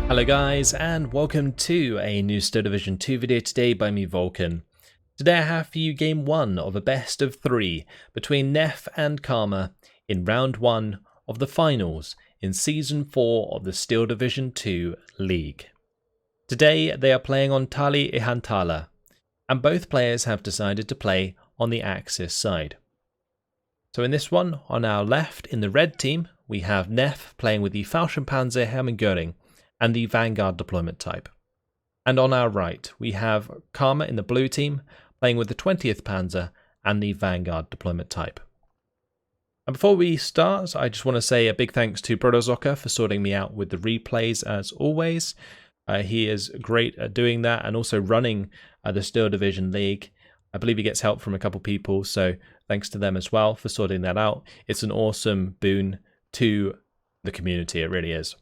Hello guys, and welcome to a new Steel Division 2 video today by me, Vulcan. Today I have for you game 1 of a best of 3 between Gnef and Karma in round 1 of the finals in season 4 of the Steel Division 2 League. Today they are playing on Tali Ihantala, and both players have decided to play on the Axis side. So in this one, on our left in the red team, we have Gnef playing with the Fallschirm-Panzer and the Vanguard deployment type. And on our right, we have Karma in the blue team, playing with the 20th Panzer and the Vanguard deployment type. And before we start, I just want to say a big thanks to Brodozoka for sorting me out with the replays as always. He is great at doing that and also running the Steel Division League. I believe he gets help from a couple people, so thanks to them as well for sorting that out. It's an awesome boon to the community, it really is.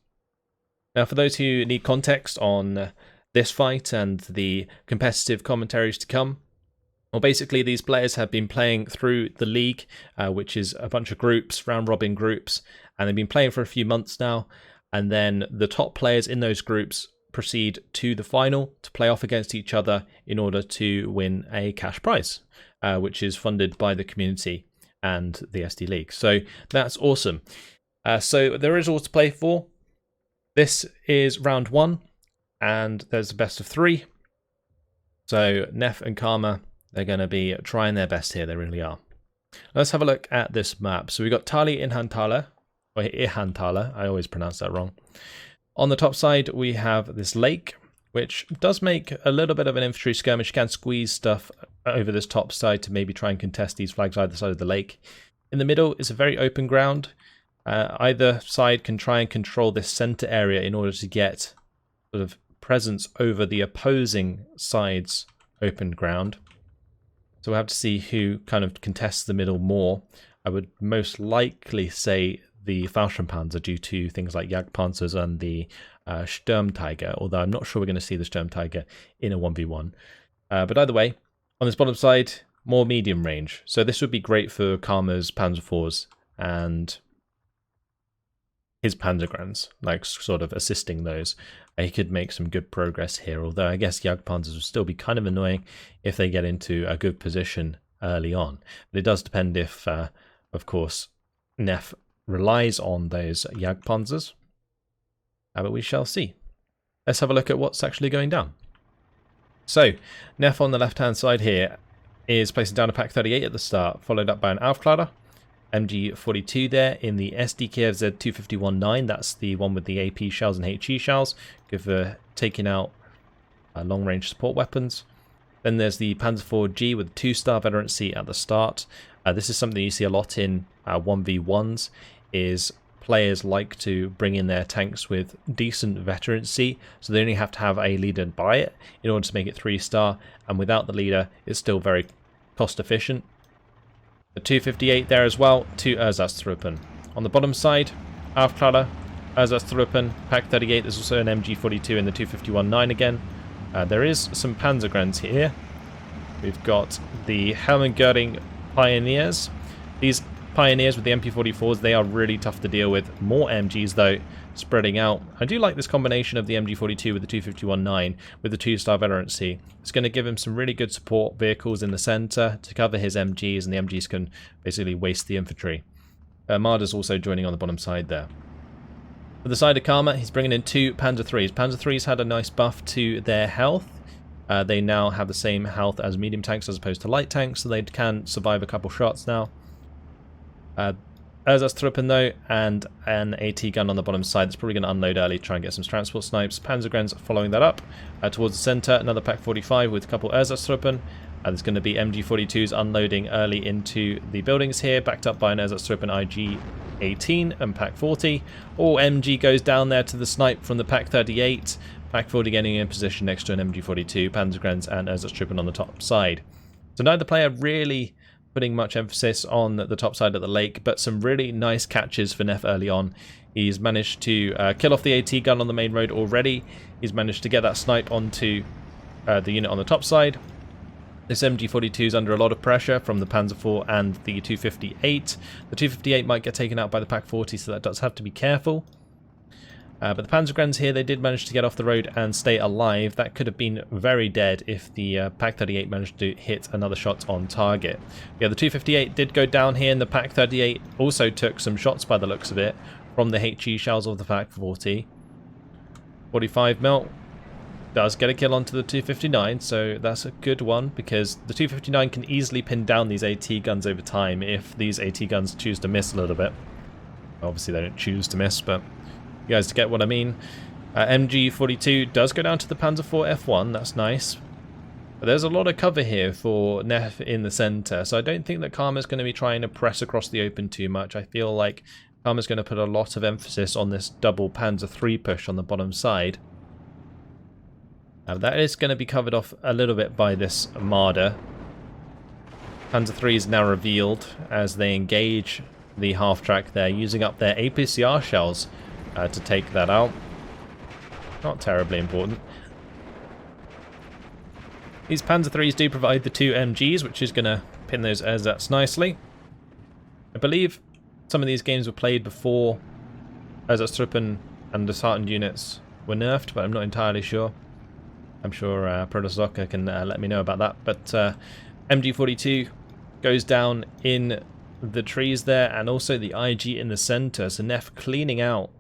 Now, for those who need context on this fight and the competitive commentaries to come, well, basically these players have been playing through the league, which is a bunch of groups, round-robin groups, and they've been playing for a few months now, and then the top players in those groups proceed to the final to play off against each other in order to win a cash prize, which is funded by the community and the SD League. So that's awesome. So there is all to play for. This is round 1, and there's a best of 3. So Gnef and Karma, they're going to be trying their best here, they really are. Let's have a look at this map. So we've got Tali Ihantala, or Ihantala, I always pronounce that wrong. On the top side, we have this lake, which does make a little bit of an infantry skirmish. You can squeeze stuff over this top side to maybe try and contest these flags either side of the lake. In the middle is a very open ground. Either side can try and control this center area in order to get sort of presence over the opposing side's open ground. So we'll have to see who kind of contests the middle more. I would most likely say the Fallschirm-Panzer due to things like Jagdpanzers and the Sturmtiger, although I'm not sure we're going to see the Sturmtiger in a 1v1. But either way, on this bottom side, more medium range. So this would be great for Karma's Panzer IVs and his Panzergrenz, like sort of assisting those. He could make some good progress here, although I guess Jagdpanzers will still be kind of annoying if they get into a good position early on. But it does depend if, of course, Gnef relies on those Jagdpanzers. But we shall see. Let's have a look at what's actually going down. So, Gnef on the left-hand side here is placing down a Pak 38 at the start, followed up by an Aufklärer. MG42 there in the SDKFZ 251-9, that's the one with the AP shells and HE shells, good for taking out long-range support weapons. Then there's the Panzer IV-G with 2-star veterancy at the start. This is something you see a lot in 1v1s, is players like to bring in their tanks with decent veterancy, so they only have to have a leader by it in order to make it 3-star, and without the leader it's still very cost efficient. The 258 there as well, 2 Ersatztruppen. On the bottom side, Aufklärer, Ersatztruppen, Pak 38, there's also an MG42 in the 251-9 again. There is some Panzergrenz here. We've got the Helmengerding Pioneers. These Pioneers with the MP44s, they are really tough to deal with. More MGs though, spreading out. I do like this combination of the MG42 with the 251-9 with the 2-star veterancy. It's going to give him some really good support vehicles in the center to cover his MGs, and the MGs can basically waste the infantry. Marder's also joining on the bottom side there. For the side of Karma, he's bringing in 2 Panzer IIIs. Panzer IIIs had a nice buff to their health. They now have the same health as medium tanks as opposed to light tanks, so they can survive a couple shots now. Ersatztruppen though, and an AT gun on the bottom side. That's probably going to unload early to try and get some transport snipes. Panzergrenz following that up towards the center. Another Pak 45 with a couple Ersatztruppen. There's going to be MG42s unloading early into the buildings here, backed up by an Ersatztruppen IG-18 and Pak 40. MG goes down there to the snipe from the Pak 38. Pak 40 getting in position next to an MG42, Panzergrenz and Ersatztruppen on the top side. So neither player really putting much emphasis on the top side of the lake, but some really nice catches for Gnef early on. He's managed to kill off the AT gun on the main road already. He's managed to get that snipe onto the unit on the top side. This MG42 is under a lot of pressure from the Panzer IV and the 258. The 258 might get taken out by the Pak 40, so that does have to be careful. But the Panzergrens here, they did manage to get off the road and stay alive. That could have been very dead if the Pak-38 managed to hit another shot on target. Yeah, the 258 did go down here, and the Pak-38 also took some shots by the looks of it from the HE shells of the Pak-40. 45 mil does get a kill onto the 259, so that's a good one, because the 259 can easily pin down these AT guns over time if these AT guns choose to miss a little bit. Obviously they don't choose to miss, but you guys get what I mean. MG42 does go down to the Panzer IV F1, that's nice. But there's a lot of cover here for Gnef in the centre, so I don't think that Karma's going to be trying to press across the open too much. I feel like Karma's going to put a lot of emphasis on this double Panzer III push on the bottom side. That is going to be covered off a little bit by this Marder. Panzer III is now revealed as they engage the half-track there, using up their APCR shells to take that out. Not terribly important. These Panzer IIIs do provide the 2 MGs, which is going to pin those ersatz nicely. I believe some of these games were played before Ersatztruppen and disheartened units were nerfed, but I'm not entirely sure. I'm sure Protosoccer can let me know about that. But MG42 goes down in the trees there, and also the IG in the center. So Gnef cleaning out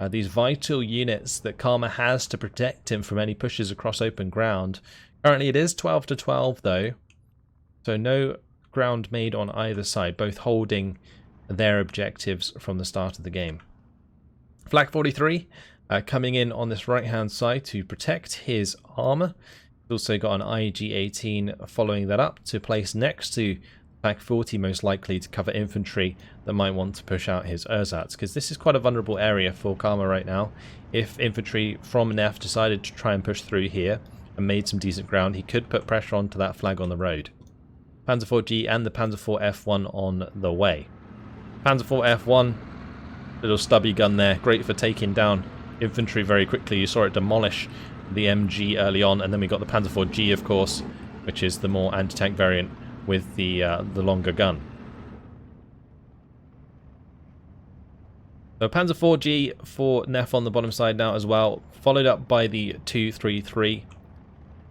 these vital units that Karma has to protect him from any pushes across open ground. Currently it is 12 to 12 though, so no ground made on either side, both holding their objectives from the start of the game. Flak 43 coming in on this right hand side to protect his armor. He's also got an IG-18 following that up to place next to Flak 40, most likely to cover infantry that might want to push out his ersatz, because this is quite a vulnerable area for Karma right now. If infantry from Gnef decided to try and push through here and made some decent ground, he could put pressure onto that flag on the road. Panzer IV-G and the Panzer IV F1 on the way. Panzer IV F1, little stubby gun there, great for taking down infantry very quickly. You saw it demolish the MG early on, and then we got the Panzer IV-G, of course, which is the more anti-tank variant with the longer gun. So Panzer IV-G for Gnef on the bottom side now as well, followed up by the 233.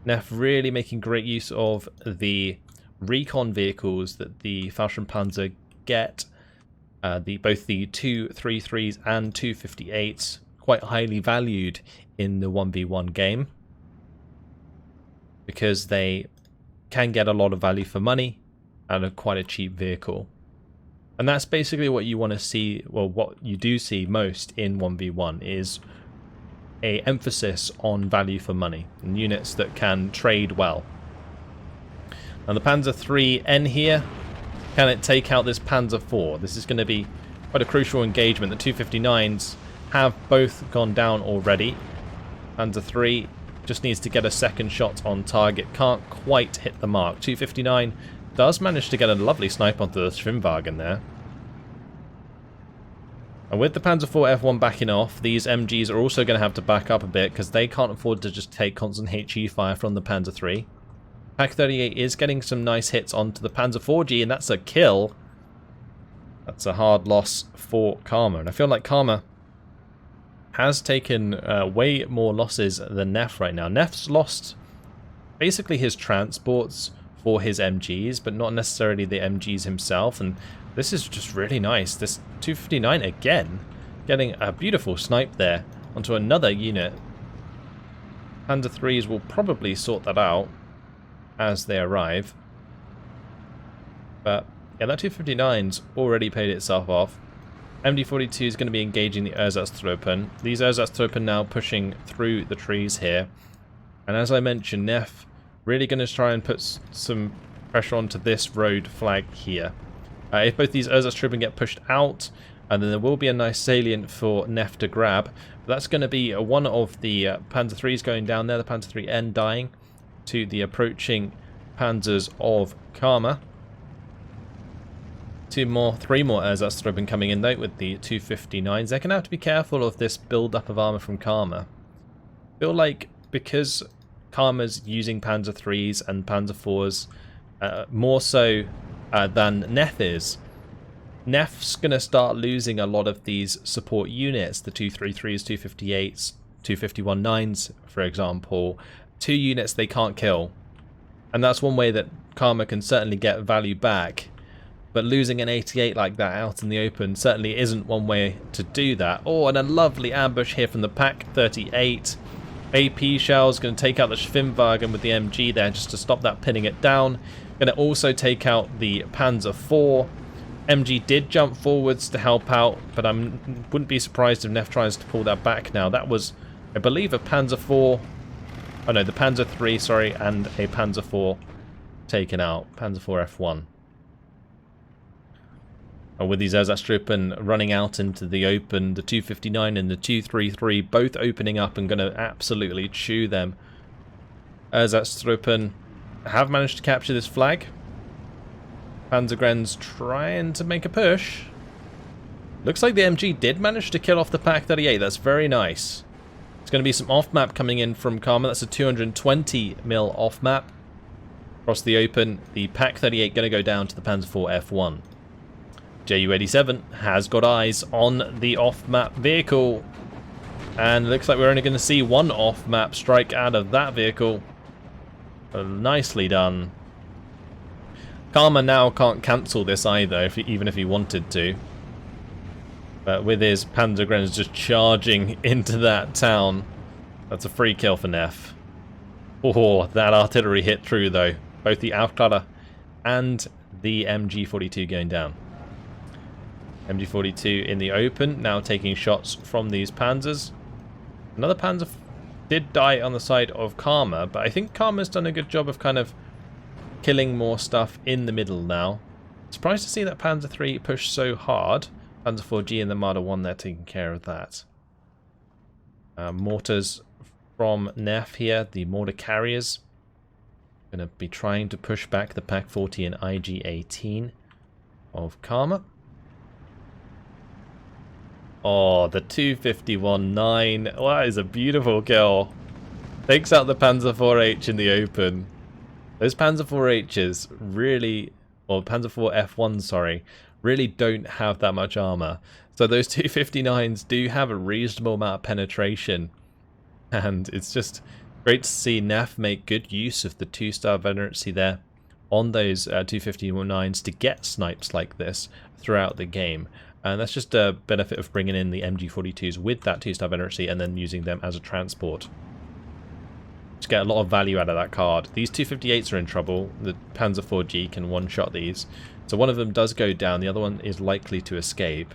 Gnef really making great use of the recon vehicles that the Fallschirm-Panzer get. Both the 233s and 258s, quite highly valued in the 1v1 game, because they can get a lot of value for money and quite a cheap vehicle. And that's basically what you want to see, well, what you do see most in 1v1 is a emphasis on value for money and units that can trade well. Now the Panzer IIIN here, can it take out this Panzer IV? This is going to be quite a crucial engagement. The 259s have both gone down already. Panzer III just needs to get a second shot on target, can't quite hit the mark. 259 does manage to get a lovely snipe onto the Schwimmwagen there. And with the Panzer IV F1 backing off, these MGs are also going to have to back up a bit, because they can't afford to just take constant HE fire from the Panzer III. Pak-38 is getting some nice hits onto the Panzer IV-G, and that's a kill. That's a hard loss for Karma, and I feel like Karma has taken way more losses than Gnef right now. Nef's lost basically his transports for his MGs, but not necessarily the MGs himself, and this is just really nice. This 259 again, getting a beautiful snipe there onto another unit. Panzer IIIs will probably sort that out as they arrive. But yeah, that 259's already paid itself off. MD42 is going to be engaging the Ersatztruppen. These Ersatztruppen now pushing through the trees here. And as I mentioned, Gnef really going to try and put some pressure onto this road flag here. If both these Ersatztruppen get pushed out, and then there will be a nice salient for Gnef to grab. But that's going to be one of the Panzer IIIs going down there, the Panzer IIIN dying to the approaching Panzers of Karma. Three more Ersatztruppen coming in though with the 259s. They're going to have to be careful of this build-up of armor from Karma. I feel like because Karma's using Panzer IIIs and Panzer IVs more so than Gnef is, Gnef's going to start losing a lot of these support units, the 233s, 258s, 251-9s, for example. 2 units they can't kill. And that's one way that Karma can certainly get value back. But losing an 88 like that out in the open certainly isn't one way to do that. Oh, and a lovely ambush here from the Pak 38. AP shells going to take out the Schwimmwagen with the MG there just to stop that pinning it down. Going to also take out the Panzer IV. MG did jump forwards to help out, but I wouldn't be surprised if Gnef tries to pull that back now. That was, I believe, a Panzer IV. Oh no, the Panzer III, sorry, and a Panzer IV taken out. Panzer IV F1. And with these Ersatztruppen running out into the open, the 259 and the 233 both opening up and going to absolutely chew them. Ersatztruppen have managed to capture this flag. Panzergren's trying to make a push. Looks like the MG did manage to kill off the Pak 38. That's very nice. It's going to be some off-map coming in from Karma. That's a 220mm off-map. Across the open, the Pak 38 going to go down to the Panzer IV F1. Ju-87 has got eyes on the off-map vehicle. And it looks like we're only going to see one off-map strike out of that vehicle. Nicely done. Karma now can't cancel this either, even if he wanted to. But with his Panzergrens just charging into that town, that's a free kill for Gnef. Oh, that artillery hit through though. Both the Ihantala and the MG42 going down. MG42 in the open, now taking shots from these Panzers. Another Panzer did die on the side of Karma, but I think Karma's done a good job of kind of killing more stuff in the middle now. Surprised to see that Panzer III push so hard. Panzer IV-G and the Marder 1 there taking care of that. Mortars from Gnef here, the mortar carriers. Going to be trying to push back the Pak 40 and IG-18 of Karma. Oh, the 251-9. Oh, that is a beautiful kill. Takes out the Panzer IV-H in the open. Those Panzer IV-H's really, or Panzer IV F1, sorry, really don't have that much armor. So those 259s do have a reasonable amount of penetration. And it's just great to see Gnef make good use of the 2-star veterancy there on those 251-9s to get snipes like this throughout the game. And that's just a benefit of bringing in the MG42s with that 2-star veterancy and then using them as a transport. Just get a lot of value out of that card. These 258s are in trouble. The Panzer IV-G can one-shot these. So one of them does go down. The other one is likely to escape.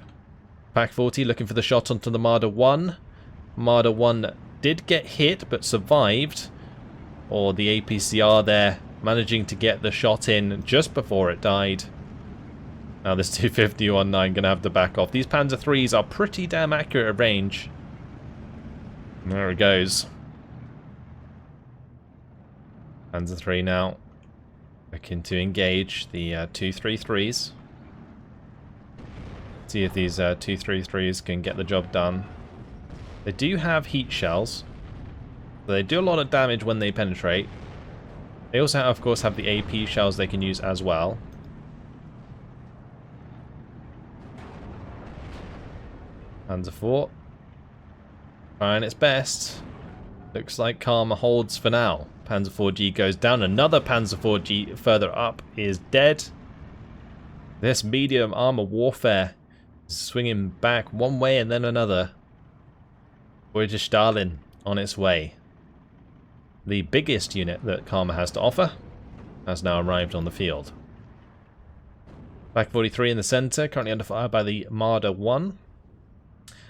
Pak 40 looking for the shot onto the Marder 1. Marder 1 did get hit but survived. Or the APCR there managing to get the shot in just before it died. Now this 251-9 going to have to back off. These Panzer IIIs are pretty damn accurate at range. There it goes. Panzer III now looking to engage the 233s. See if these 233s can get the job done. They do have heat shells. So they do a lot of damage when they penetrate. They also, of course, have the AP shells they can use as well. Panzer IV. Trying its best. Looks like Karma holds for now. Panzer IV-G goes down. Another Panzer IV-G further up is dead. This medium armor warfare is swinging back one way and then another. Voyager Stalin on its way. The biggest unit that Karma has to offer has now arrived on the field. Pak 43 in the center, currently under fire by the Marder 1.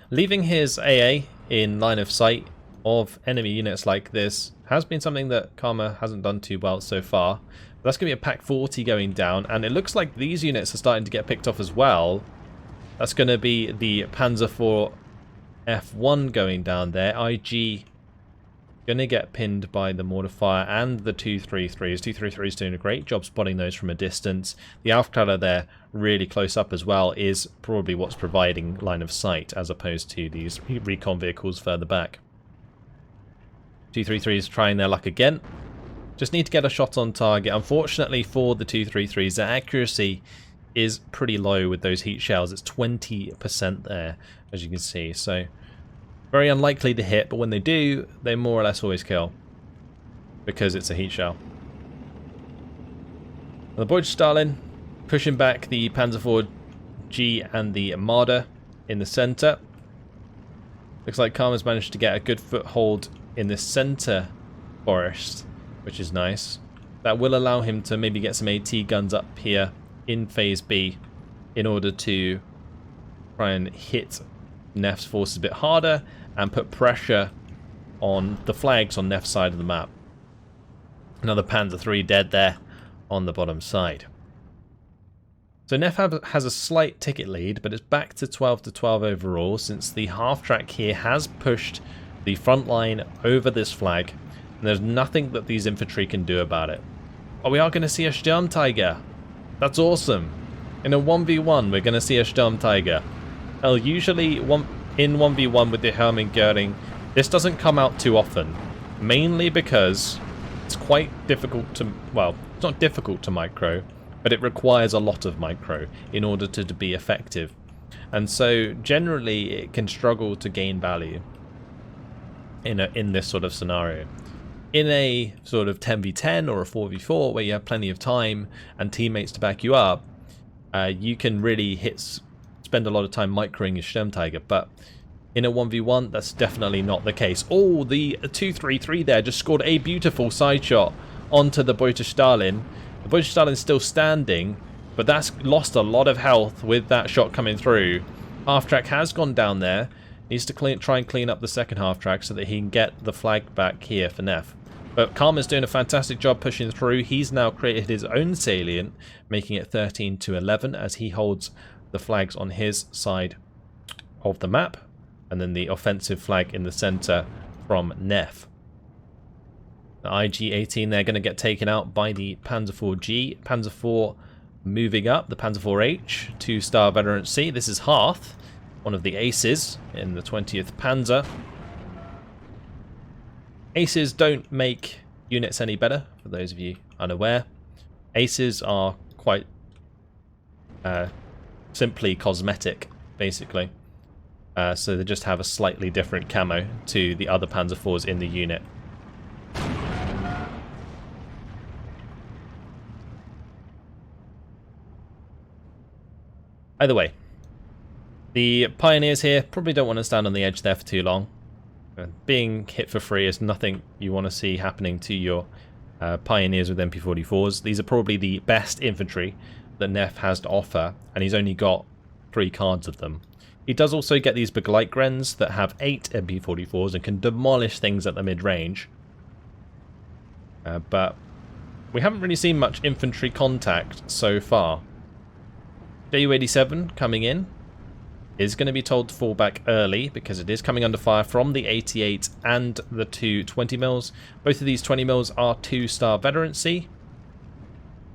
Leaving his AA in line of sight of enemy units like this has been something that Karma hasn't done too well so far. But that's going to be a Pak 40 going down, and it looks like these units are starting to get picked off as well. That's going to be the Panzer IV F1 going down there. IG going to get pinned by the mortar fire and the 233s. 233s doing a great job spotting those from a distance. The Ihantala there really close up as well is probably what's providing line of sight as opposed to these recon vehicles further back. 233s trying their luck again. Just need to get a shot on target. Unfortunately for the 233s, their accuracy is pretty low with those heat shells. It's 20% there, as you can see. So very unlikely to hit, but when they do, they more or less always kill because it's a heat shell. The Stalin pushing back the Panzer IV G and the Marder in the center. Looks like Karma's managed to get a good foothold in the center forest, which is nice. That will allow him to maybe get some AT guns up here in Phase B in order to try and hit Gnef's forces a bit harder and put pressure on the flags on Gnef's side of the map. Another Panzer III dead there on the bottom side. So Gnef has a slight ticket lead, but it's back to 12-12 overall since the half-track here has pushed the front line over this flag, and there's nothing that these infantry can do about it. Oh, we are going to see a Sturmtiger. That's awesome. In a 1v1, we're going to see a Sturmtiger. Well, usually in 1v1 with the Hermann-Göring, this doesn't come out too often, mainly because it's quite difficult to, well, it's not difficult to micro, but it requires a lot of micro in order to be effective. And so generally it can struggle to gain value in this sort of scenario. In a sort of 10v10 or a 4v4 where you have plenty of time and teammates to back you up, you can really spend a lot of time microing your Sturmtiger, but in a 1v1 that's definitely not the case. Oh, the 233 there just scored a beautiful side shot onto the Stalin. The Stalin's still standing, but that's lost a lot of health with that shot coming through. Half track has gone down there. Needs to try and clean up the second half track so that he can get the flag back here for Gnef. But Karma's doing a fantastic job pushing through. He's now created his own salient, making it 13-11 as he holds the flags on his side of the map. And then the offensive flag in the center from Gnef. The IG-18, they're going to get taken out by the Panzer IV-G. Panzer IV moving up, the Panzer IV-H, 2-star veteran C. This is Hearth, one of the aces in the 20th Panzer. Aces don't make units any better, for those of you unaware. Aces are quite simply cosmetic, basically. So they just have a slightly different camo to the other Panzer IVs in the unit. Either way, the Pioneers here probably don't want to stand on the edge there for too long. Being hit for free is nothing you want to see happening to your Pioneers with MP44s. These are probably the best infantry that Gnef has to offer, and he's only got 3 cards of them. He does also get these Begleitgrens that have 8 MP44s and can demolish things at the mid-range. But we haven't really seen much infantry contact so far. Ju-87 coming in is going to be told to fall back early because it is coming under fire from the 88 and the 2 20mm. Both of these 20mm are 2-star veterancy,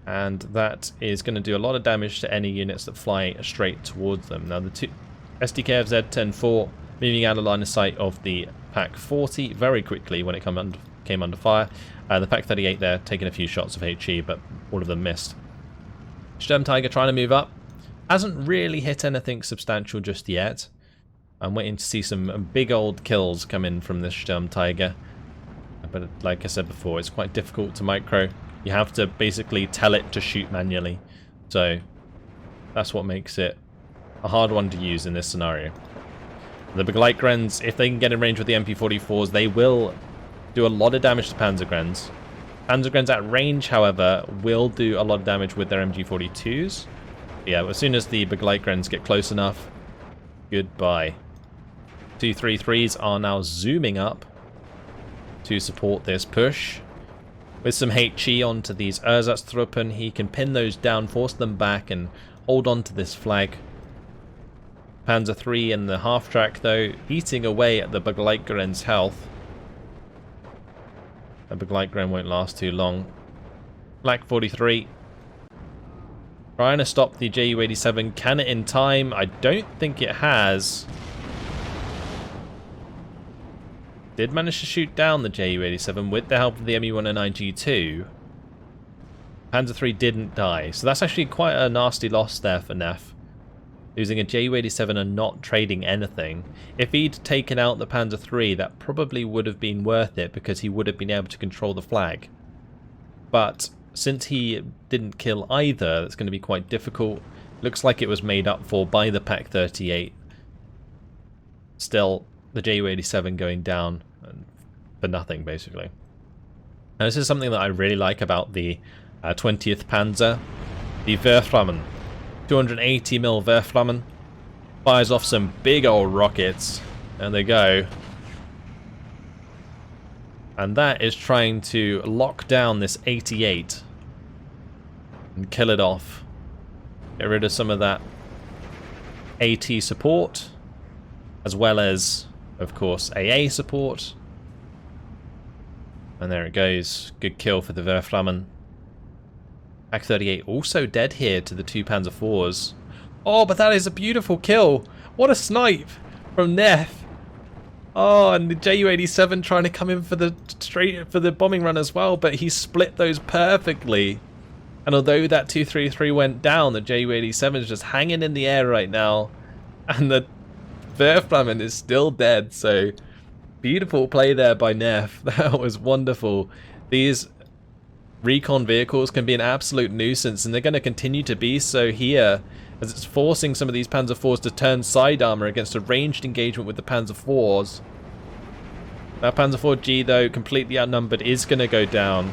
and that is going to do a lot of damage to any units that fly straight towards them. Now the two SDKFZ 10-4 moving out of line of sight of the Pak 40 very quickly when it came under fire. The Pak 38 there taking a few shots of HE, but all of them missed. Sturmtiger trying to move up. Hasn't really hit anything substantial just yet. I'm waiting to see some big old kills come in from this Sturmtiger. But like I said before, it's quite difficult to micro. You have to basically tell it to shoot manually. So that's what makes it a hard one to use in this scenario. The Begleitgrens, if they can get in range with the MP44s, they will do a lot of damage to Panzergrens. Panzergrens at range, however, will do a lot of damage with their MG42s. Yeah, as soon as the Begleitgrens get close enough, goodbye. 233s are now zooming up to support this push. With some HE onto these Ersatztruppen, he can pin those down, force them back, and hold on to this flag. Panzer III in the half-track, though, eating away at the Begleitgren's health. The Begleitgren won't last too long. Black 43. Trying to stop the Ju-87. Can it in time? I don't think it has. Did manage to shoot down the Ju-87 with the help of the ME-1 and IG-2. Panzer III didn't die. So that's actually quite a nasty loss there for Gnef. Losing a Ju-87 and not trading anything. If he'd taken out the Panzer III, that probably would have been worth it because he would have been able to control the flag. But since he didn't kill either, that's going to be quite difficult. Looks like it was made up for by the Pak-38. Still, the Ju-87 going down for nothing, basically. Now, this is something that I really like about the 20th Panzer. The Wehrflammen. 280mm Wehrflammen. Fires off some big old rockets. And they go. And that is trying to lock down this 88. And kill it off. Get rid of some of that AT support. As well as, of course, AA support. And there it goes. Good kill for the Wehrflammen. Pak-38 also dead here to the two Panzer IVs. Oh, but that is a beautiful kill. What a snipe from Gnef. Oh, and the Ju-87 trying to come in for the bombing run as well, but he split those perfectly. And although that 233 went down, the Ju-87 is just hanging in the air right now. And the Wehrflammen is still dead, so beautiful play there by Gnef. That was wonderful. These recon vehicles can be an absolute nuisance, and they're going to continue to be so here, as it's forcing some of these Panzer IVs to turn side armor against a ranged engagement with the Panzer IVs. That Panzer IV-G, though, completely outnumbered, is going to go down.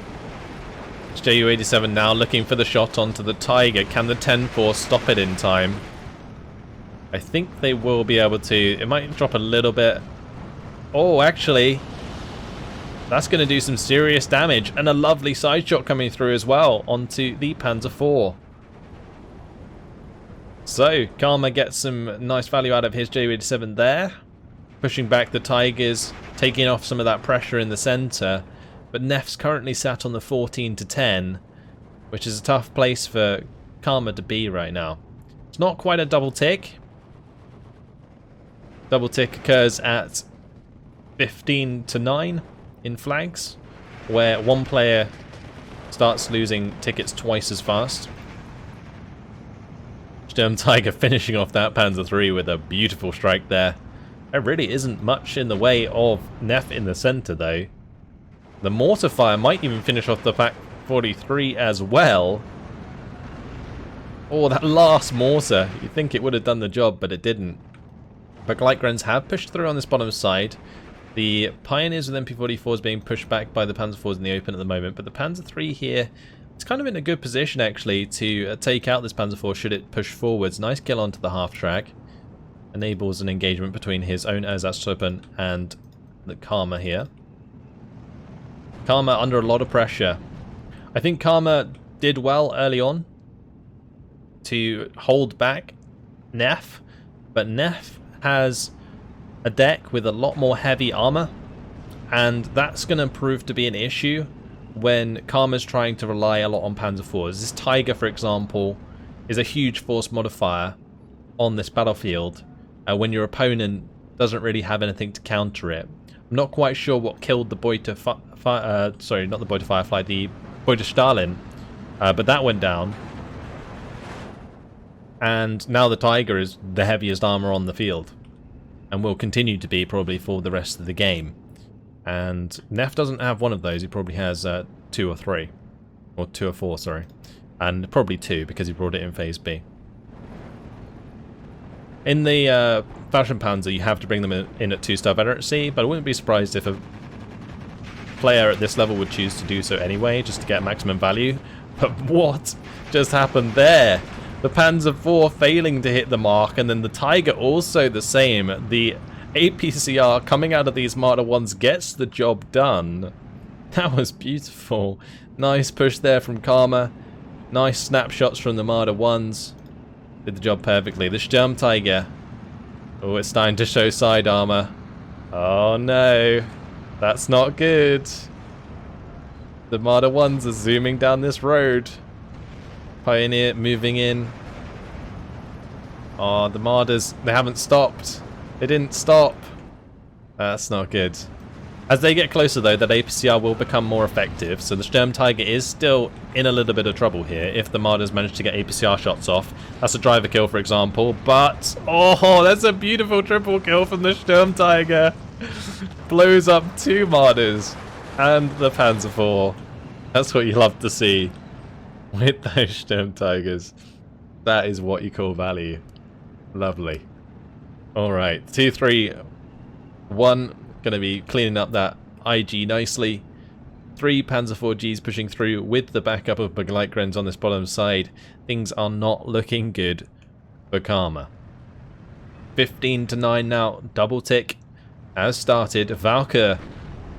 Ju-87 now looking for the shot onto the Tiger. Can the 10-4 stop it in time? I think they will be able to. It might drop a little bit. Oh, actually, that's going to do some serious damage, and a lovely side shot coming through as well onto the Panzer IV. So, Karma gets some nice value out of his Ju-87 there, pushing back the Tigers, taking off some of that pressure in the centre, but Gnef's currently sat on the 14-10, which is a tough place for Karma to be right now. It's not quite a double tick. Double tick occurs at 15-9 in flags, where one player starts losing tickets twice as fast. Sturm Tiger finishing off that Panzer III with a beautiful strike there. There really isn't much in the way of Gnef in the centre, though. The mortar fire might even finish off the Pak-43 as well. Oh, that last mortar. You'd think it would have done the job, but it didn't. But Gleitgrens have pushed through on this bottom side. The Pioneers with MP-44s being pushed back by the Panzer IVs in the open at the moment, but the Panzer III here, it's kind of in a good position actually to take out this Panzer IV should it push forwards. Nice kill onto the half track. Enables an engagement between his own Ersatztruppen and the Karma here. Karma under a lot of pressure. I think Karma did well early on to hold back Gnef, but Gnef has a deck with a lot more heavy armor, and that's going to prove to be an issue when Karma's trying to rely a lot on Panzer IVs. This Tiger, for example, is a huge force modifier on this battlefield when your opponent doesn't really have anything to counter it. I'm not quite sure what killed the sorry, not the Beuter Firefly, the Beuter Stalin, but that went down. And now the Tiger is the heaviest armor on the field, and will continue to be probably for the rest of the game. And Gnef doesn't have one of those. He probably has 2 or 3, or 2 or 4, sorry, and probably 2 because he brought it in Phase B. In the Fallschirm-Panzer, you have to bring them in at 2-star veterancy, but I wouldn't be surprised if a player at this level would choose to do so anyway, just to get maximum value. But what just happened there? The Panzer IV failing to hit the mark, and then the Tiger also the same. The APCR coming out of these Marder 1s gets the job done. That was beautiful. Nice push there from Karma. Nice snapshots from the Marder 1s. Did the job perfectly. The Sturm Tiger. Oh, it's starting to show side armor. Oh no. That's not good. The Marder 1s are zooming down this road. Pioneer moving in. Oh, the Marders, they haven't stopped. They didn't stop. That's not good. As they get closer though, that APCR will become more effective, so the Sturm-Tiger is still in a little bit of trouble here if the Martyrs manage to get APCR shots off. That's a driver kill, for example, but oh, that's a beautiful triple kill from the Sturm-Tiger. Blows up 2 Martyrs and the Panzer IV. That's what you love to see with those Sturm-Tigers. That is what you call value. Lovely. Alright, 2, 3, 1. Going to be cleaning up that IG nicely. 3 Panzer IVGs pushing through with the backup of Begleitgrens on this bottom side. Things are not looking good for Karma. 15-9 now. Double tick has started. Valkyr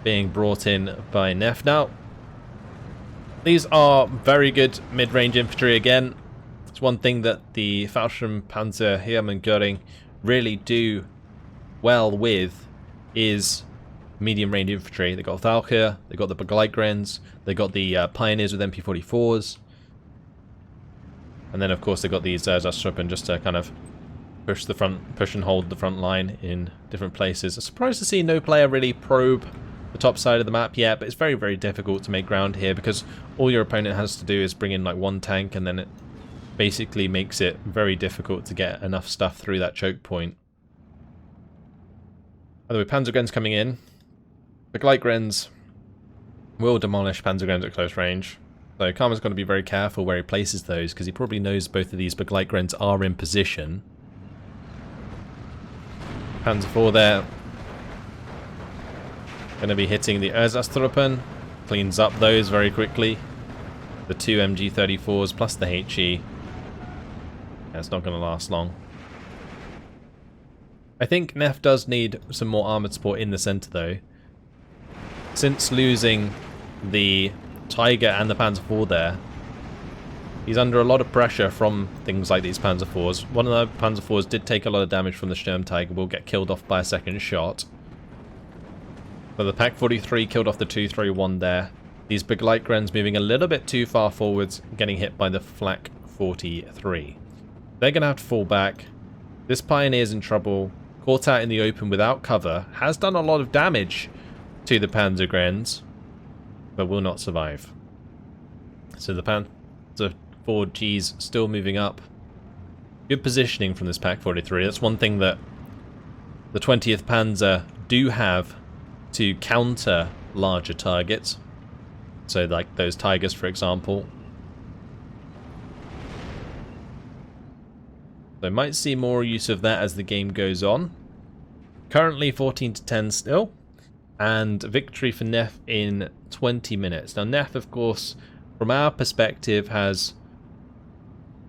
being brought in by Gnef now. These are very good mid-range infantry again. It's one thing that the Fallschirm-Panzer Göring really do well with is medium range infantry. They got Valkyr, they got the Begleitgrens, they got the Pioneers with MP44s, and then of course they got these Ersatztruppen just to kind of push and hold the front line in different places. I'm surprised to see no player really probe the top side of the map yet, but it's very, very difficult to make ground here because all your opponent has to do is bring in like 1 tank, and then it basically makes it very difficult to get enough stuff through that choke point. By the way, Panzergrens coming in. The Begleitgrens will demolish Panzergrens at close range. So Karma's got to be very careful where he places those, because he probably knows both of these Begleitgrens are in position. Panzer IV there. Going to be hitting the Ersatztruppen. Cleans up those very quickly. The 2 MG34s plus the HE. Yeah, it's not going to last long. I think Gnef does need some more armoured support in the centre though. Since losing the Tiger and the Panzer IV there, he's under a lot of pressure from things like these Panzer IVs. One of the Panzer IVs did take a lot of damage from the Sturm-Tiger, will get killed off by a second shot. But the Pak 43 killed off the 231 there. These Begleitgrens moving a little bit too far forwards, getting hit by the Flak 43. They're going to have to fall back. This Pioneer's in trouble. Caught out in the open without cover. Has done a lot of damage to the Panzergrens, but will not survive. So the Panzer IVG's still moving up. Good positioning from this Pak 43. That's one thing that the 20th Panzer do have to counter larger targets. So like those Tigers, for example. So might see more use of that as the game goes on. Currently 14-10 still. And victory for Gnef in 20 minutes. Now Gnef, of course, from our perspective, has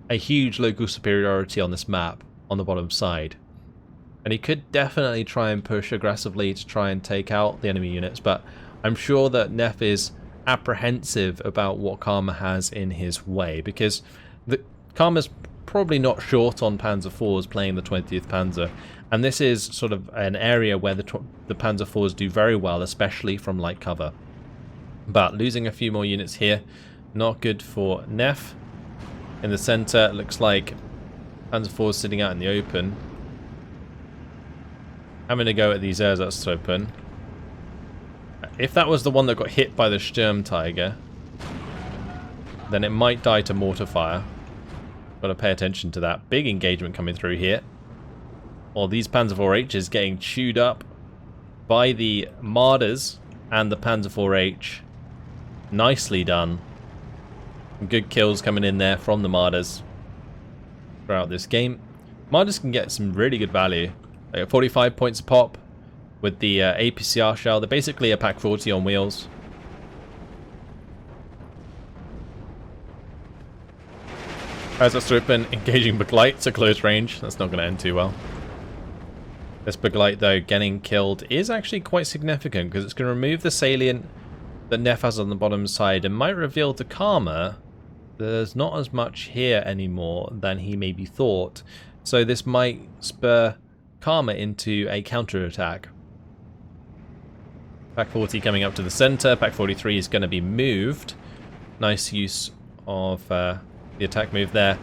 a huge local superiority on this map on the bottom side. And he could definitely try and push aggressively to try and take out the enemy units. But I'm sure that Gnef is apprehensive about what Karma has in his way. Because Karma's probably not short on Panzer IVs playing the 20th Panzer, and this is sort of an area where the Panzer IVs do very well, especially from light cover. But losing a few more units here, not good for Gnef. In the centre, it looks like Panzer IVs sitting out in the open. Having to go at these Ersatztruppen. If that was the one that got hit by the Sturm-Tiger, then it might die to mortar fire. Got to pay attention to that. Big engagement coming through here. Well, these Panzer IVHs getting chewed up by the Martyrs and the Panzer IVH. Nicely done. Some good kills coming in there from the Martyrs throughout this game. Martyrs can get some really good value. They got 45 points a pop with the APCR shell. They're basically a Pak 40 on wheels. Ersatztruppen engaging Begleit to close range. That's not going to end too well. This Begleit, though, getting killed is actually quite significant because it's going to remove the salient that Gnef has on the bottom side and might reveal to Karma there's not as much here anymore than he maybe thought. So this might spur Karma into a counter-attack. Pak 40 coming up to the center. Pak 43 is going to be moved. Nice use of the attack move there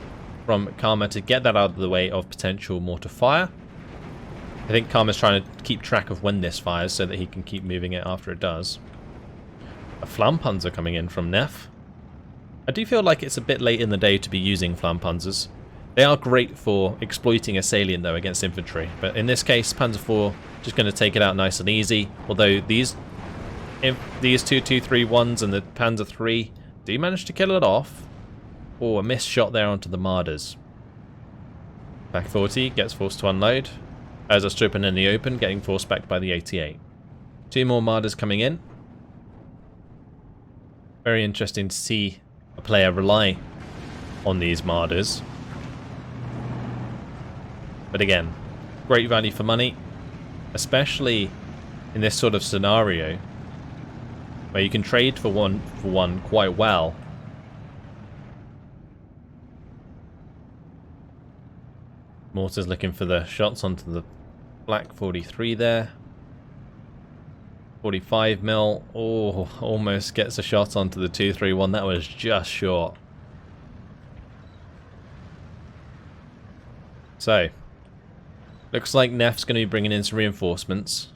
from Karma to get that out of the way of potential mortar fire. I think Karma's trying to keep track of when this fires so that he can keep moving it after it does. A Fallschirm-Panzer coming in from Gnef. I do feel like it's a bit late in the day to be using Fallschirm-Panzers. They are great for exploiting a salient though against infantry, but in this case Panzer IV just going to take it out nice and easy, although these 2-2-3-1s and the Panzer III do manage to kill it off. Oh, a missed shot there onto the Marders. Back 40 gets forced to unload. As a stripping in the open, getting forced back by the 88. 2 more Marders coming in. Very interesting to see a player rely on these Marders. But again, great value for money, especially in this sort of scenario where you can trade for one quite well. Mortar's looking for the shots onto the black 43 there. 45 mil. Oh, almost gets a shot onto the 231. That was just short. So, looks like Gnef's going to be bringing in some reinforcements.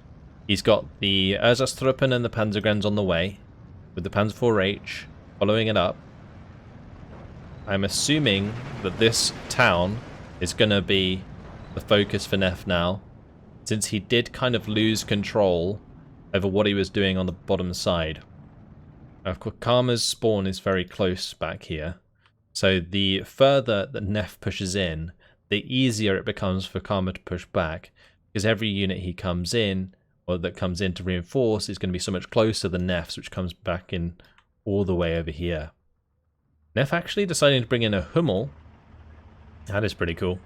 He's got the Ersatztruppen and the Panzergrenz on the way, with the Panzer IV-H following it up. I'm assuming that this town is going to be the focus for Gnef now, since he did kind of lose control over what he was doing on the bottom side. Of course, Karma's spawn is very close back here, so the further that Gnef pushes in, the easier it becomes for Karma to push back, because every unit he comes in, or that comes in to reinforce, is going to be so much closer than Gnef's, which comes back in all the way over here. Gnef actually deciding to bring in a Hummel. That is pretty cool.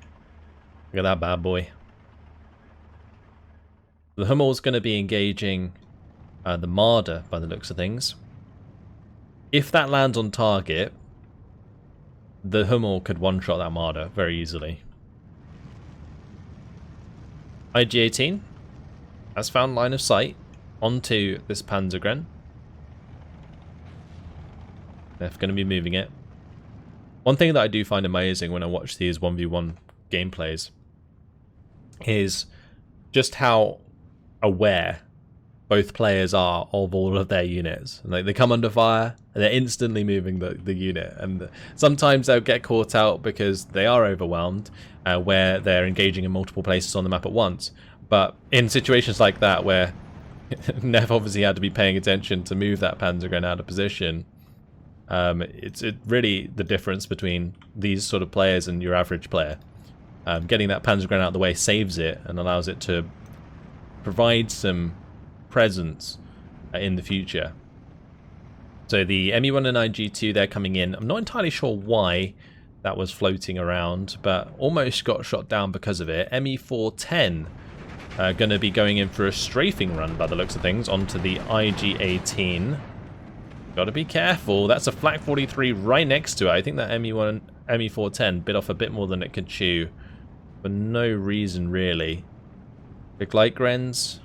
Look at that bad boy. The Hummel's going to be engaging the Marder by the looks of things. If that lands on target, the Hummel could one-shot that Marder very easily. IG-18 has found line of sight onto this Panzergren. They're going to be moving it. One thing that I do find amazing when I watch these 1v1 gameplays is just how aware both players are of all of their units. Like, they come under fire and they're instantly moving the unit, and sometimes they'll get caught out because they are overwhelmed, where they're engaging in multiple places on the map at once. But in situations like that where Gnef obviously had to be paying attention to move that Panzergren out of position, it's really the difference between these sort of players and your average player. Getting that Panzergren out of the way saves it and allows it to provide some presence in the future. So the ME1 and IG2, they're coming in. I'm not entirely sure why that was floating around, but almost got shot down because of it. ME410 going to be going in for a strafing run by the looks of things onto the IG18. Got to be careful. That's a Flak 43 right next to it. I think that ME410 bit off a bit more than it could chew for no reason, really. Big light Grens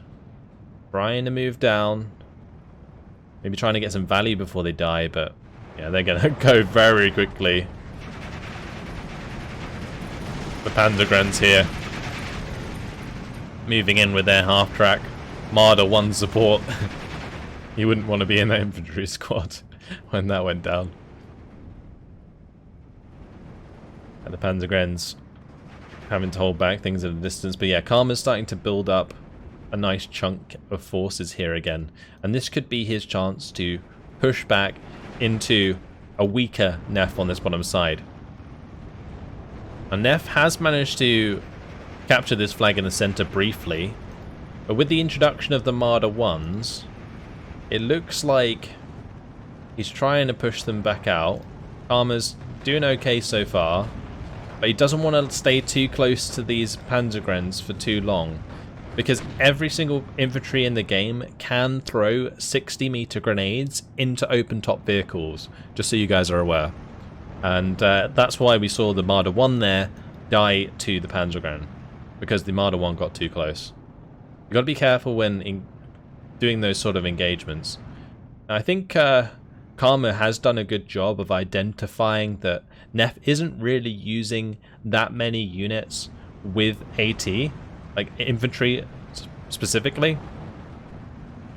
trying to move down. Maybe trying to get some value before they die, but yeah, they're going to go very quickly. The Panzergrens here moving in with their half track. Marder 1 support. You wouldn't want to be in that infantry squad when that went down. And the Panzergrens having to hold back things at a distance. But yeah, Karma's starting to build up a nice chunk of forces here again. And this could be his chance to push back into a weaker Gnef on this bottom side. And Gnef has managed to capture this flag in the center briefly. But with the introduction of the Marder 1s, it looks like he's trying to push them back out. Karma's doing okay so far, but he doesn't want to stay too close to these Panzergrens for too long, because every single infantry in the game can throw 60-meter grenades into open-top vehicles, just so you guys are aware. And that's why we saw the Marder 1 there die to the Panzergren, because the Marder 1 got too close. You've got to be careful when doing those sort of engagements. I think Karma has done a good job of identifying that Gnef isn't really using that many units with AT, like infantry specifically.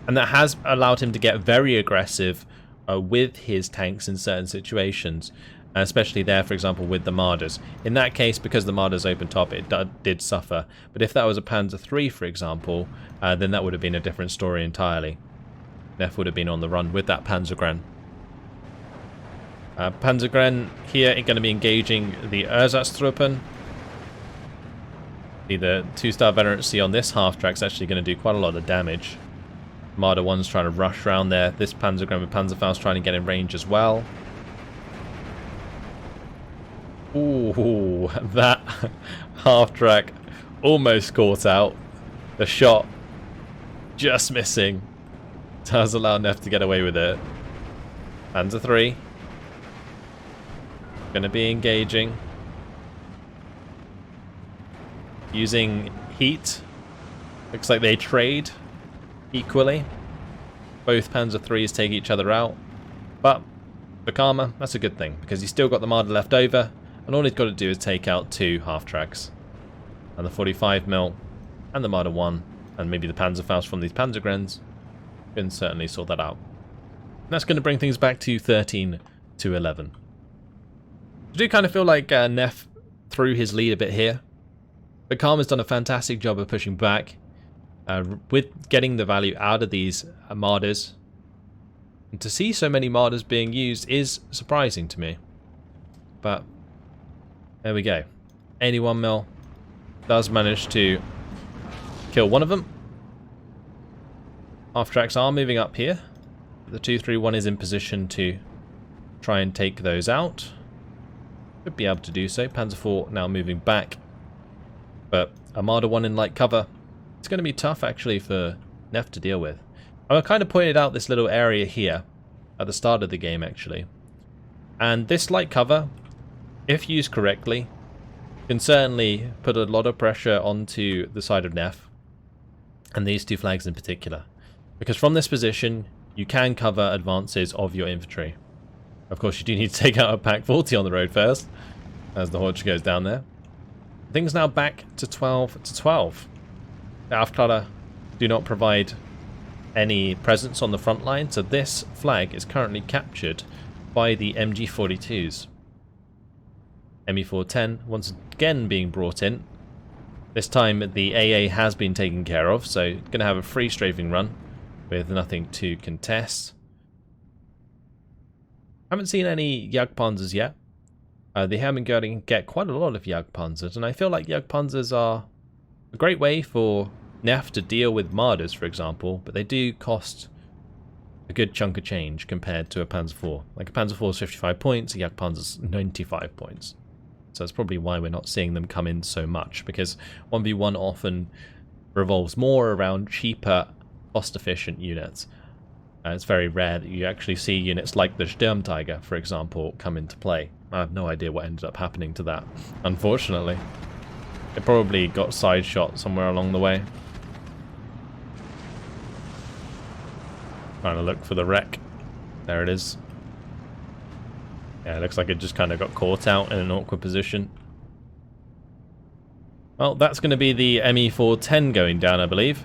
And that has allowed him to get very aggressive with his tanks in certain situations, especially there, for example, with the Marders. In that case, because the Marders open top, it did suffer. But if that was a Panzer III, for example, then that would have been a different story entirely. Gnef would have been on the run with that Panzergren. Panzergren here are going to be engaging the Ersatztruppen. The 2-star veterancy on this half-track is actually going to do quite a lot of damage. Marder 1's trying to rush around there. This Panzergren with Panzerfaust trying to get in range as well. Ooh, that half-track almost caught out. The shot just missing. Does allow Gnef to get away with it. Panzer 3. Going to be engaging. Using heat. Looks like they trade equally. Both Panzer 3s take each other out. But for Karma, that's a good thing, because he's still got the Marder left over, and all he's got to do is take out 2 half-tracks. And the 45mm, and the Marder 1, and maybe the Panzerfaust from these Panzergrens can certainly sort that out. And that's going to bring things back to 13 to 11. I do kind of feel like Gnef threw his lead a bit here, but Karma's done a fantastic job of pushing back with getting the value out of these Marders. And to see so many Marders being used is surprising to me. But there we go. 81mm does manage to kill one of them. Half-tracks are moving up here. The 231 is in position to try and take those out. Should be able to do so. Panzer 4 now moving back. But a Marder 1 in light cover. It's going to be tough actually for Gnef to deal with. I kind of pointed out this little area here at the start of the game actually. And this light cover, if used correctly, can certainly put a lot of pressure onto the side of Gnef. And these 2 flags in particular. Because from this position, you can cover advances of your infantry. Of course, you do need to take out a Pack 40 on the road first, as the Horde goes down there. Things now back to 12 to 12. The Ihantala do not provide any presence on the front line, so this flag is currently captured by the MG42s. ME410 once again being brought in. This time the AA has been taken care of, so going to have a free strafing run with nothing to contest. Haven't seen any Jagdpanzers yet. They have been going to get quite a lot of Jagdpanzers, and I feel like Jagdpanzers are a great way for Gnef to deal with Marders, for example, but they do cost a good chunk of change compared to a Panzer IV. Like a Panzer IV is 55 points, a Jagdpanzer's 95 points. So that's probably why we're not seeing them come in so much, because 1v1 often revolves more around cheaper, cost-efficient units. It's very rare that you actually see units like the Sturmtiger, for example, come into play. I have no idea what ended up happening to that, unfortunately. It probably got side shot somewhere along the way. Trying to look for the wreck. There it is. Yeah, it looks like it just kind of got caught out in an awkward position. Well, that's going to be the ME410 going down, I believe.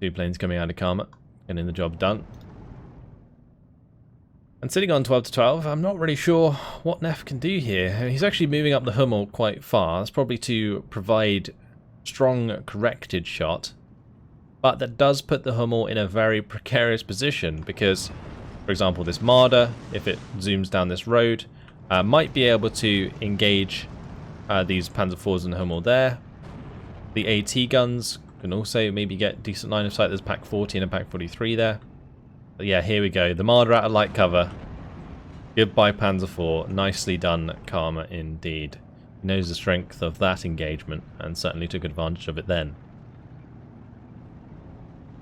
2 planes coming out of Karma, getting the job done. And sitting on 12 to 12, I'm not really sure what Gnef can do here. He's actually moving up the Hummel quite far. That's probably to provide strong corrected shot. But that does put the Hummel in a very precarious position because, for example, this Marder, if it zooms down this road, might be able to engage these Panzer IVs and Hummel there. The AT guns can also maybe get decent line of sight. There's Pack 40 and a Pack 43 there. But yeah, here we go. The Marder out of light cover. Goodbye Panzer IV. Nicely done, Karma, indeed. He knows the strength of that engagement and certainly took advantage of it then.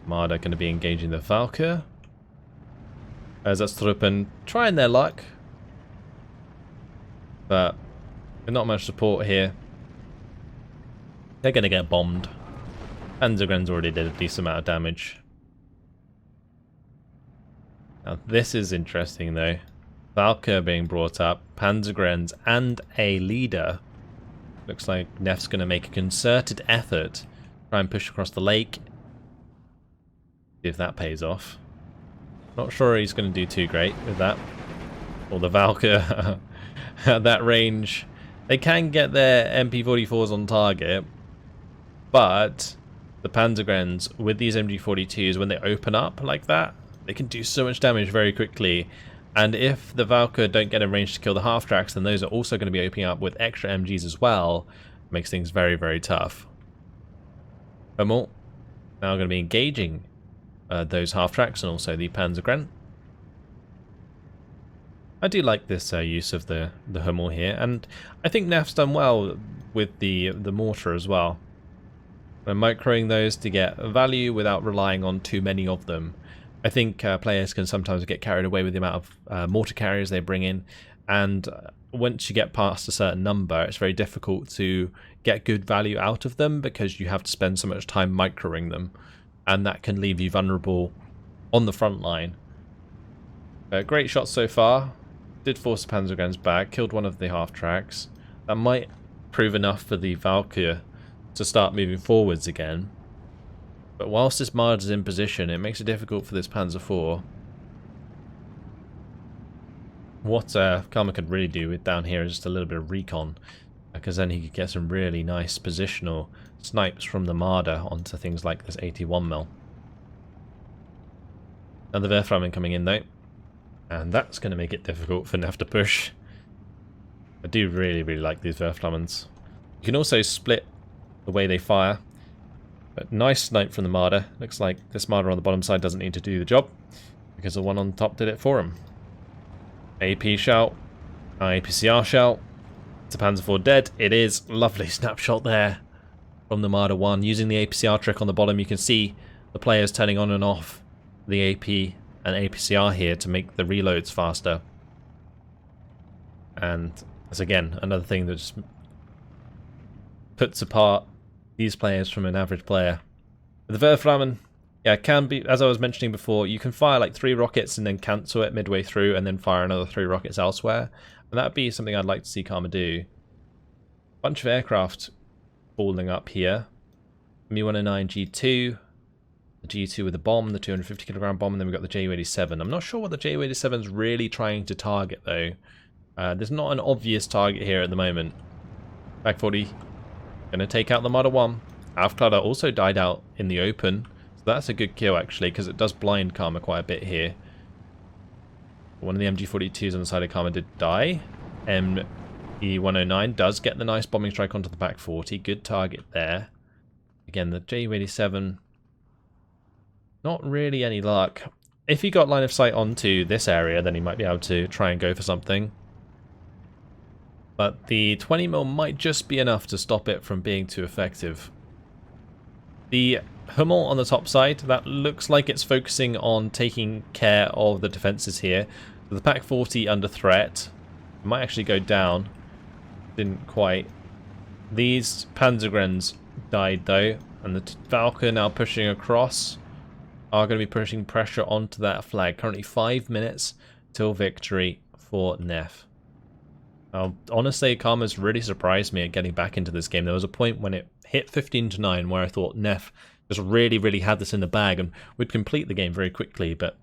Marder going to be engaging the Valkyr. Ersatztruppen trying their luck. But with not much support here. They're going to get bombed. Panzergren's already did a decent amount of damage. Now this is interesting though. Valkyr being brought up, Panzergrens and a leader Looks like Gnef's going to make a concerted effort to try and push across the lake. See if that pays off. Not sure he's going to do too great with that. Or the Valkyr at that range. They can get their MP44s on target, but the Panzergrens with these MG42s, when they open up like that, they can do so much damage very quickly. And if the Valkyr don't get in range to kill the half-tracks, then those are also going to be opening up with extra MGs as well. Makes things very, very tough. Hummel now going to be engaging those half-tracks and also the Panzergren. I do like this use of the Hummel here, and I think Gnef's done well with the mortar as well. We're microing those to get value without relying on too many of them. I think players can sometimes get carried away with the amount of mortar carriers they bring in, and once you get past a certain number, it's very difficult to get good value out of them because you have to spend so much time microing them, and that can leave you vulnerable on the front line. Great shots so far. Did force the Panzergrens back, killed one of the half-tracks. That might prove enough for the Valkyr to start moving forwards again. But whilst this Marder is in position, it makes it difficult for this Panzer IV. What Karma could really do with down here is just a little bit of recon, because then he could get some really nice positional snipes from the Marder onto things like this 81mm. Another Werframen coming in though. And that's going to make it difficult for Gnef to push. I do really, really like these Werflamens. You can also split the way they fire. But nice snipe from the Marder. Looks like this Marder on the bottom side doesn't need to do the job, because the one on top did it for him. AP shout. APCR shout. It's a Panzer IV dead. It is. Lovely snapshot there from the Marder 1. Using the APCR trick on the bottom, you can see the players turning on and off the AP and APCR here to make the reloads faster. And that's again another thing that just puts apart these players from an average player. The Werframen, yeah, can be, as I was mentioning before, you can fire like 3 rockets and then cancel it midway through and then fire another 3 rockets elsewhere. And that'd be something I'd like to see Karma do. Bunch of aircraft falling up here. Mi-109 G2. The G2 with the bomb, the 250 kilogram bomb, and then we've got the Ju-87. I'm not sure what the Ju-87 is really trying to target though. There's not an obvious target here at the moment. Back 40. Gonna take out the Marder 1. Aufklärer also died out in the open. So that's a good kill actually, because it does blind Karma quite a bit here. One of the MG42s on the side of Karma did die. Mi-109 does get the nice bombing strike onto the back 40. Good target there. Again, the Ju-87... not really any luck. If he got line of sight onto this area, then he might be able to try and go for something. But the 20mm might just be enough to stop it from being too effective. The Hummel on the top side, that looks like it's focusing on taking care of the defenses here. So the Pak 40 under threat. It might actually go down. Didn't quite. These Panzergrens died though, and the Valkyr now pushing across are going to be pushing pressure onto that flag. Currently 5 minutes till victory for Gnef. Honestly, Karma's really surprised me at getting back into this game. There was a point when it hit 15-9 where I thought Gnef just really, really had this in the bag and would complete the game very quickly, but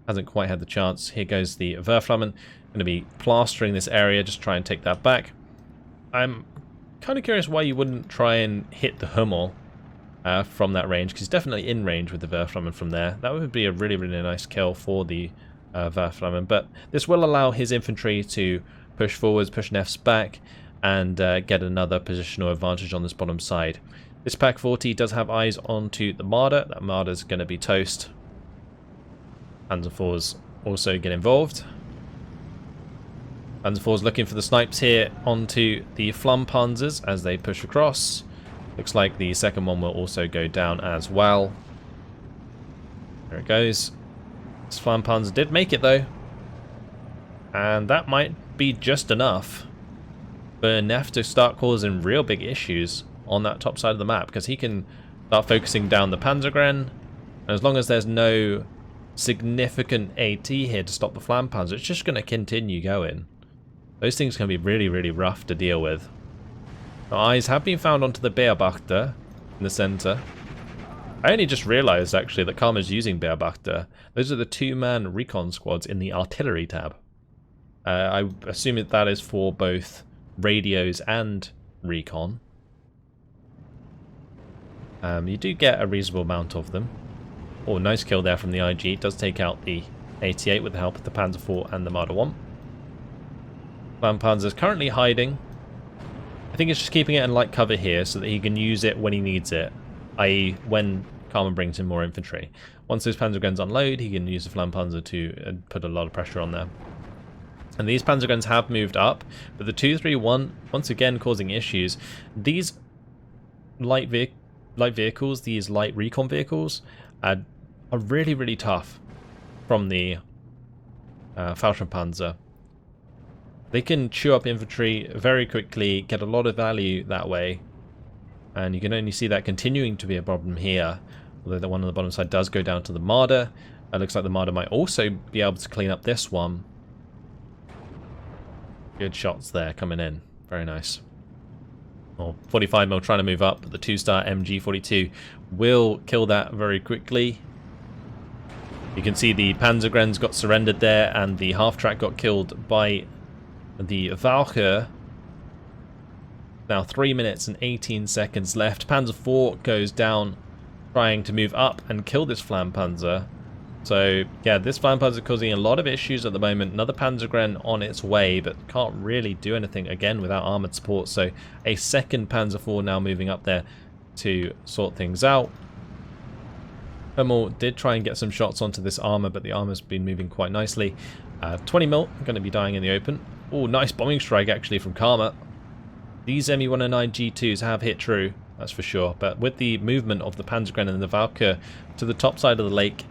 hasn't quite had the chance. Here goes the Werflamen. Going to be plastering this area, just try and take that back. I'm kind of curious why you wouldn't try and hit the Hummel from that range, because he's definitely in range with the Werflamen from there. That would be a really, really nice kill for the Werflamen, but this will allow his infantry to push forwards, push Gnef's back, and get another positional advantage on this bottom side. This Pak 40 does have eyes onto the Marder. That Marder's going to be toast. Panzer IVs also get involved. Panzer IVs looking for the snipes here onto the Fallschirm-Panzers as they push across. Looks like the second one will also go down as well. There it goes. This Fallschirm-Panzer did make it though. And that might be just enough for Gnef to start causing real big issues on that top side of the map, because he can start focusing down the Panzergren. And as long as there's no significant AT here to stop the Fallschirm-Panzer, it's just going to continue going. Those things can be really, really rough to deal with. Eyes have been found onto the Beobachter in the center. I only just realized, actually, that Karma's using Beobachter. Those are the 2-man recon squads in the artillery tab. I assume that is for both radios and recon. You do get a reasonable amount of them. Oh, nice kill there from the IG. It does take out the 88 with the help of the Panzer IV and the Marder 1. Fallschirm-Panzer is currently hiding. I think it's just keeping it in light cover here so that he can use it when he needs it, i.e. when Karma brings in more infantry. Once those Panzer guns unload, he can use the Fallschirm-Panzer to put a lot of pressure on there. And these Panzer guns have moved up, but the 231, once again causing issues. These light vehicles, these light recon vehicles, are really, really tough from the Fallschirm-Panzer. They can chew up infantry very quickly, get a lot of value that way, and you can only see that continuing to be a problem here. Although the one on the bottom side does go down to the Marder. It looks like the Marder might also be able to clean up this one. Good shots there coming in. Very nice. Well, 45mm trying to move up, but the 2-star MG42 will kill that very quickly. You can see the Panzergrenz got surrendered there, and the half-track got killed by the Valkyr. Now 3 minutes and 18 seconds left. Panzer IV goes down, trying to move up and kill this Fallschirm-Panzer. So yeah, this Fallschirm-Panzer causing a lot of issues at the moment. Another Panzergren on its way, but can't really do anything again without armoured support. So a second Panzer IV now moving up there to sort things out. Hummel did try and get some shots onto this armour, but the armour's been moving quite nicely. 20mm going to be dying in the open. Oh, nice bombing strike actually from Karma. These Me-109 G2s have hit true, that's for sure. But with the movement of the Panzergren and the Valkyr to the top side of the lake,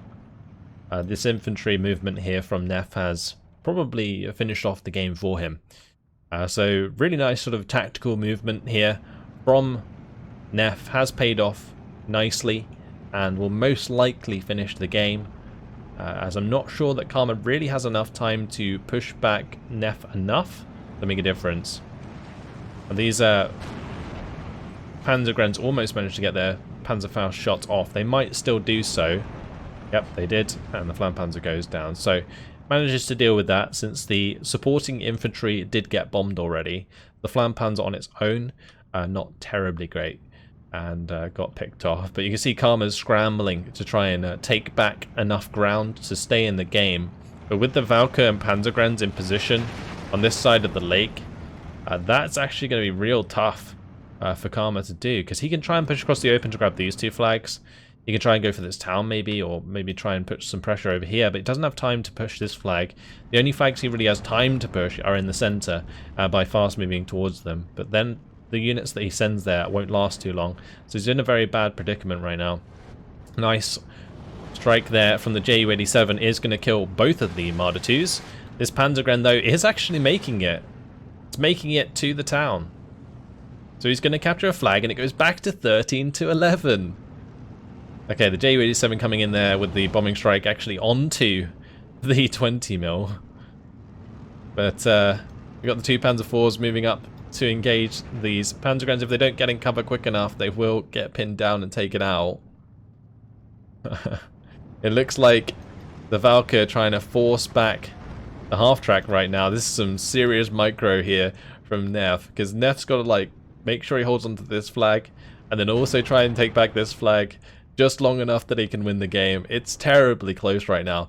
this infantry movement here from Gnef has probably finished off the game for him. So really nice sort of tactical movement here from Gnef has paid off nicely and will most likely finish the game. As I'm not sure that Karma really has enough time to push back Gnef enough to make a difference. And these Panzergrens almost managed to get their Panzerfaust shots off. They might still do so. Yep, they did, and the Fallschirm-Panzer goes down. So manages to deal with that since the supporting infantry did get bombed already. The Fallschirm-Panzer on its own, not terribly great, and got picked off. But you can see Karma's scrambling to try and take back enough ground to stay in the game. But with the Valkyr and Panzergrens in position on this side of the lake, that's actually going to be real tough for Karma to do, because he can try and push across the open to grab these 2 flags. He can try and go for this town maybe, or maybe try and put some pressure over here, but he doesn't have time to push this flag. The only flags he really has time to push are in the center by fast moving towards them. But then the units that he sends there won't last too long. So he's in a very bad predicament right now. Nice strike there from the Ju-87 is going to kill both of the Marder 2s. This Panzergren, though, is actually making it. It's making it to the town. So he's going to capture a flag, and it goes back to 13-11. Okay, the Ju-87 coming in there with the bombing strike actually onto the 20mm. But we've got the 2 Panzer IVs moving up to engage these Panzergrens. If they don't get in cover quick enough, they will get pinned down and taken out. It looks like the Valkyr trying to force back the half-track right now. This is some serious micro here from Gnef, because Gnef's got to like make sure he holds onto this flag and then also try and take back this flag just long enough that he can win the game. It's terribly close right now.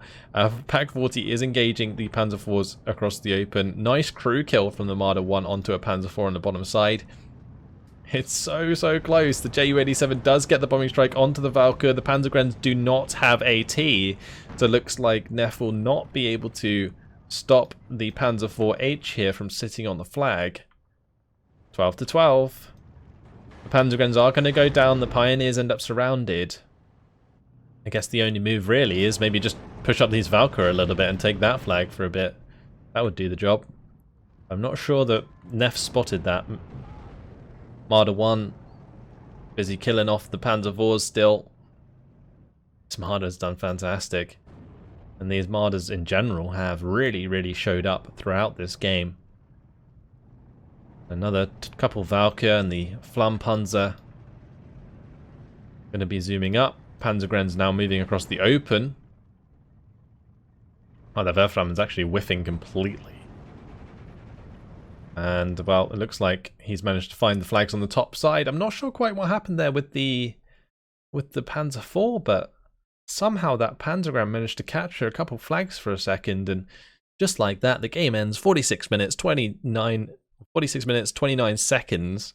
Pack 40 is engaging the Panzer IVs across the open. Nice crew kill from the Marder 1 onto a Panzer IV on the bottom side. It's so close. The Ju-87 does get the bombing strike onto the Valkyr. The Panzergrens do not have AT, so it looks like Gnef will not be able to stop the Panzer IV-H here from sitting on the flag. 12-12. The Panzergrens are going to go down. The Pioneers end up surrounded. I guess the only move really is maybe just push up these Valkyr a little bit and take that flag for a bit. That would do the job. I'm not sure that Gnef spotted that. Marder 1 busy killing off the Panzer IVs still. This Marder's done fantastic. And these Marders in general have really showed up throughout this game. Another couple Valkyr and the Fallschirm-Panzer. Going to be zooming up. Panzergren's now moving across the open. Oh, the Werfram is actually whiffing completely. And, well, it looks like he's managed to find the flags on the top side. I'm not sure quite what happened there with the Panzer IV, but somehow that Panzergren managed to capture a couple flags for a second, and just like that, the game ends. 46 minutes, 29 seconds.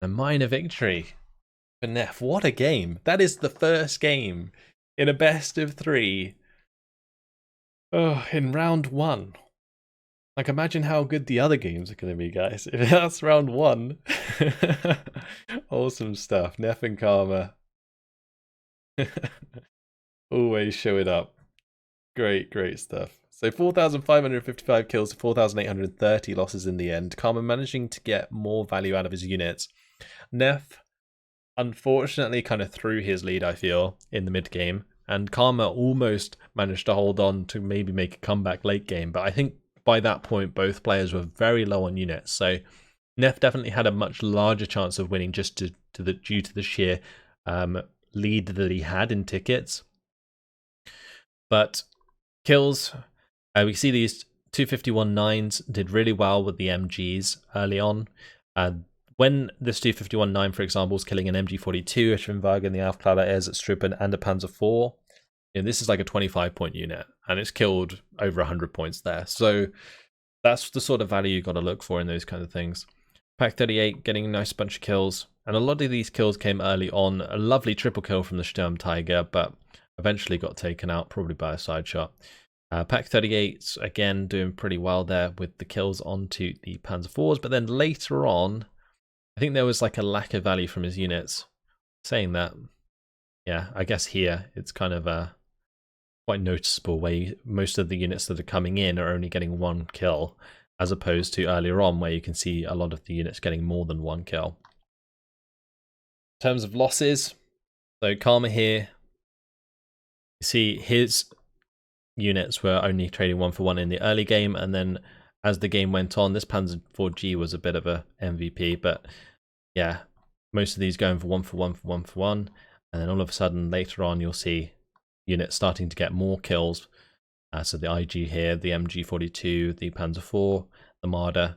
A minor victory for Gnef. What a game. That is the first game in a best of 3. Oh, in round 1. Like, imagine how good the other games are going to be, guys. If that's round 1. Awesome stuff. Gnef and Karma. Always show it up. Great, great stuff. So 4,555 kills to 4,830 losses in the end. Karma managing to get more value out of his units. Gnef, unfortunately, kind of threw his lead, I feel, in the mid-game. And Karma almost managed to hold on to maybe make a comeback late game. But I think by that point, both players were very low on units. So Gnef definitely had a much larger chance of winning just due to the sheer lead that he had in tickets. But kills, we see these 251-9s did really well with the MGs early on. When this 251-9, for example, is killing an MG42, a Schwimmwagen, the Aufklärer Struppen, and a Panzer IV, this is like a 25-point unit, and it's killed over 100 points there. So that's the sort of value you've got to look for in those kind of things. Pack 38 getting a nice bunch of kills, and a lot of these kills came early on. A lovely triple kill from the Sturmtiger, but eventually got taken out, probably by a side shot. Pack 38's again doing pretty well there with the kills onto the Panzer IVs, but then later on, I think there was like a lack of value from his units. Saying that, yeah, I guess here it's kind of quite noticeable where most of the units that are coming in are only getting 1 kill, as opposed to earlier on where you can see a lot of the units getting more than 1 kill. In terms of losses, so Karma here, you see his units were only trading 1 for 1 in the early game, and then as the game went on, this Panzer IV-G was a bit of a MVP, but yeah, most of these going for 1 for 1 for 1 for 1, and then all of a sudden later on you'll see units starting to get more kills. So the IG here, the MG42, the Panzer IV, the Marder,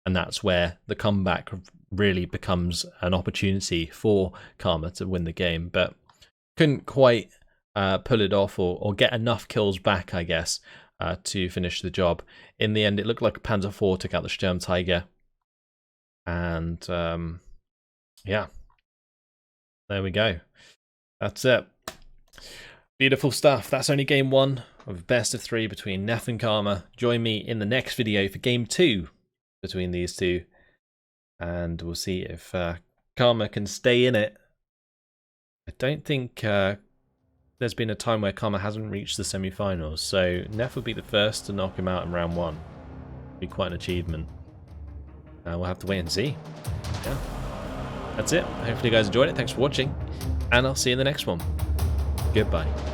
and that's where the comeback really becomes an opportunity for Karma to win the game, but couldn't quite pull it off or get enough kills back, I guess, to finish the job. In the end, it looked like Panzer IV took out the Sturmtiger, and yeah, there we go. That's it. Beautiful stuff. That's only game 1 of best of 3 between Gnef and Karma. Join me in the next video for game 2 between these two, and we'll see if Karma can stay in it. I don't think there's been a time where Karma hasn't reached the semi-finals, so Gnef will be the first to knock him out in round 1. Be quite an achievement. We'll have to wait and see. Yeah, that's it. Hopefully you guys enjoyed it. Thanks for watching, and I'll see you in the next one. Goodbye.